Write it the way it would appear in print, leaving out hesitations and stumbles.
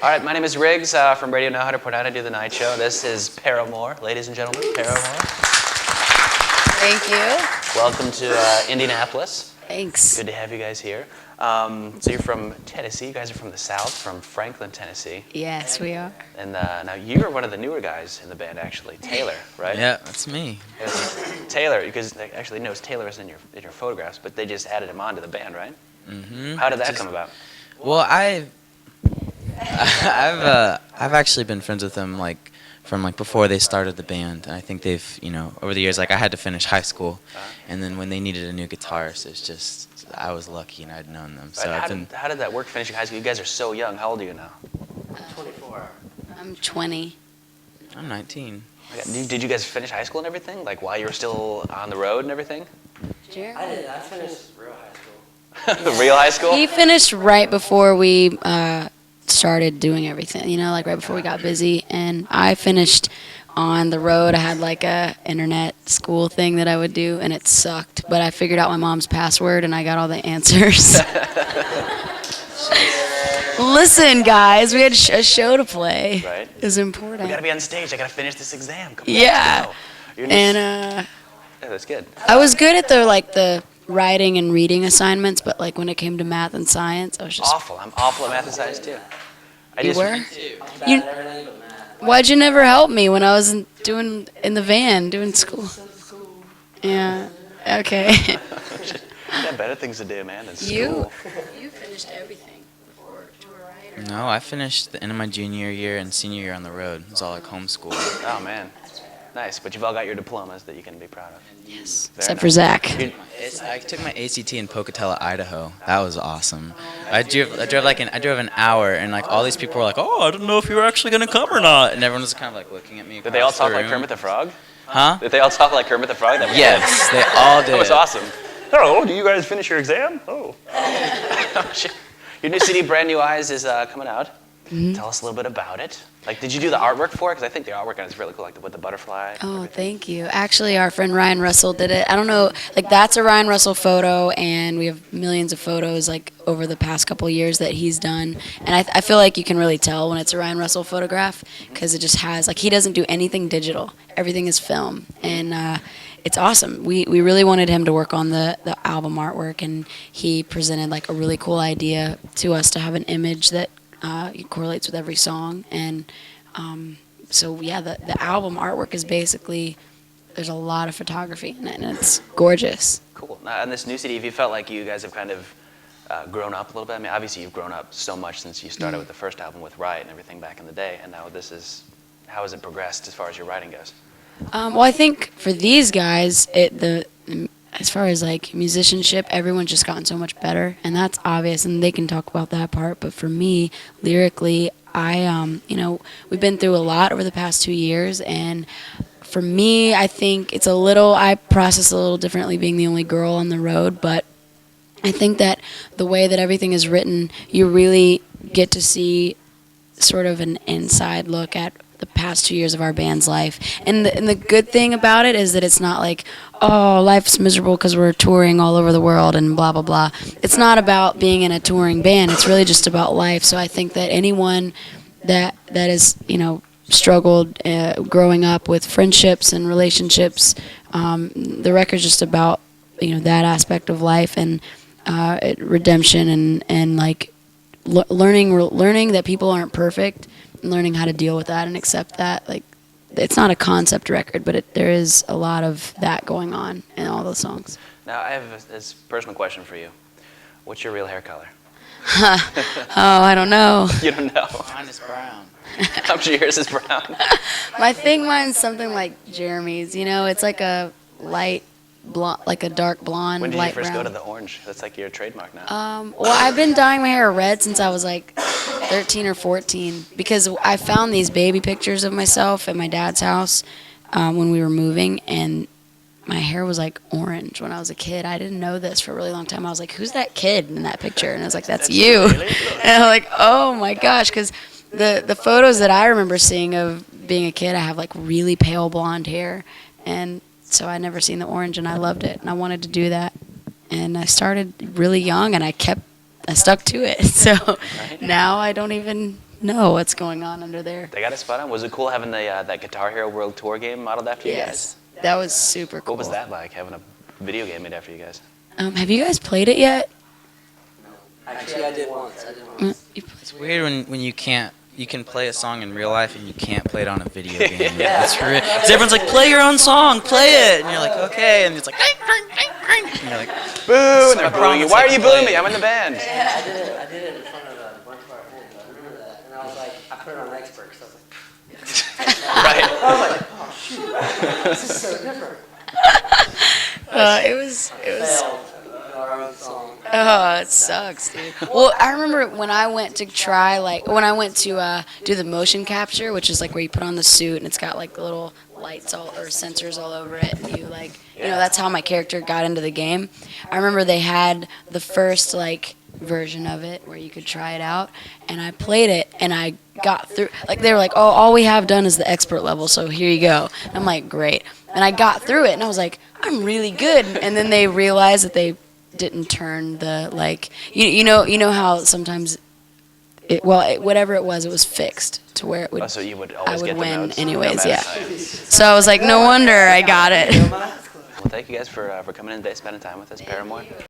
All right, my name is Riggs from Radio Know How to Pronounce. I do the night show. This is Paramore, ladies and gentlemen. Paramore. Thank you. Welcome to Indianapolis. Thanks. Good to have you guys here. So you're from Tennessee. You guys are from the South, from Franklin, Tennessee. Yes, we are. And now you're one of the newer guys in the band, actually. Taylor, right? Yeah, that's me. Taylor, because actually knows Taylor is in your photographs, but they just added him onto the band, right? Mm-hmm. How did that come about? Well, I've actually been friends with them from before they started the band. And I think they've over the years I had to finish high school, and then when they needed a new guitarist, it's just I was lucky and I'd known them. So right. How did that work finishing high school? You guys are so young. How old are you now? 24. I'm 20. I'm 19. Did you guys finish high school and everything? Like while you were still on the road and everything? Jeremy? I did. I finished real high school. The real high school? He finished right before we started doing everything, right before we got busy. And I finished on the road. I had a internet school thing that I would do, and it sucked. But I figured out my mom's password, and I got all the answers. Listen, guys, we had a show to play. Right. It was important. We gotta be on stage. I gotta finish this exam. Come on, Yeah. let's go. And Yeah, that's good. I was good at the writing and reading assignments, but when it came to math and science, I was just Awful. I'm awful at math and science too. You were? I'm bad You- at everything but math. Why'd you never help me when I was in the van doing school? Yeah. Okay. I got better things to do, man, than school. You finished everything before tour, right? No, I finished the end of my junior year and senior year on the road. It was all homeschool. Oh man, nice. But you've all got your diplomas that you can be proud of. Yes. Very Except nice. for Zach. I took my ACT in Pocatello, Idaho. That was awesome. I drove an hour, and all these people were like, "Oh, I don't know if you were actually gonna come or not," and everyone was kind of looking at me. Did they all across the talk like room. Kermit the Frog? Huh? Did they all talk like Kermit the Frog? That was Yes, they all did. That was awesome. Oh, do you guys finish your exam? Oh. Your new CD, Brand New Eyes, is coming out. Mm-hmm. Tell us a little bit about it. Did you do the artwork for it? Because I think the artwork on it is really cool, with the butterfly. Oh, thank you. Actually, our friend Ryan Russell did it. I don't know, that's a Ryan Russell photo, and we have millions of photos, over the past couple of years that he's done. And I feel like you can really tell when it's a Ryan Russell photograph, because it just has, he doesn't do anything digital. Everything is film. And it's awesome. We really wanted him to work on the album artwork, and he presented, a really cool idea to us to have an image that correlates with every song. And so yeah, the album artwork is basically, there's a lot of photography in it, and it's gorgeous. Cool. Now, on this new CD, have you felt like you guys have kind of grown up a little bit? I mean, obviously you've grown up so much since you started with the first album with Riot and everything back in the day, and now how has it progressed as far as your writing goes? Well, I think for these guys, as far as musicianship, everyone's just gotten so much better, and that's obvious, and they can talk about that part. But for me, lyrically, we've been through a lot over the past 2 years, and for me, I think I process a little differently being the only girl on the road, but I think that the way that everything is written, you really get to see sort of an inside look at the past 2 years of our band's life. And the good thing about it is that it's not life's miserable because we're touring all over the world and blah, blah, blah. It's not about being in a touring band. It's really just about life. So I think that anyone that is, struggled growing up with friendships and relationships, the record's just about, that aspect of life and redemption and learning that people aren't perfect, and learning how to deal with that and accept that. It's not a concept record, but there is a lot of that going on in all those songs. Now, I have this personal question for you. What's your real hair color? Oh, I don't know. You don't know. Mine is brown. I'm sure yours is brown. Mine's something like Jeremy's. It's like a light blonde, like a dark blonde, When did light you first brown. go to the orange? That's your trademark now. Well, I've been dyeing my hair red since I was 13 or 14, because I found these baby pictures of myself at my dad's house when we were moving, and my hair was orange when I was a kid. I didn't know this for a really long time. I was like, who's that kid in that picture? And I was like, that's you. Really? And I'm like, oh my gosh, because the photos that I remember seeing of being a kid, I have really pale blonde hair, and so I never seen the orange, and I loved it, and I wanted to do that. And I started really young, and I stuck to it. So now I don't even know what's going on under there. They got it spot on. Was it cool having that Guitar Hero World Tour game modeled after you guys? Yes, that was super cool. What was that like, having a video game made after you guys? Have you guys played it yet? Actually, I did once. It's weird when you can play a song in real life and you can't play it on a video game. Yeah. It's real. 'Cause everyone's like, play your own song, play it, and you're like, okay, and it's like, and you're like, Boo! And they're I booing you. promise Why I are you can play booing it. me? I'm in the band. Yeah, I did it in front of a bunch of our friends. I remember that. And I was like, I put it on expert because I was like, Right. I was like, oh shoot, this is so different. It was. Failed our own song. Oh, it sucks, dude. Well, I remember when I went to do the motion capture, which is like where you put on the suit and it's got like the little lights or sensors all over it, and you like, that's how my character got into the game. I remember they had the first like version of it where you could try it out, and I played it and I got through. Like they were like, oh, all we have done is the expert level, so here you go. And I'm like, great. And I got through it and I was like, I'm really good. And then they realized that they didn't turn the like you know how sometimes whatever it was fixed to where it would Oh, so you would I always would get the win notes. anyways, no yeah. matter- So I was like, no wonder I got it. Well, thank you guys for coming in today, spending time with us, Paramore.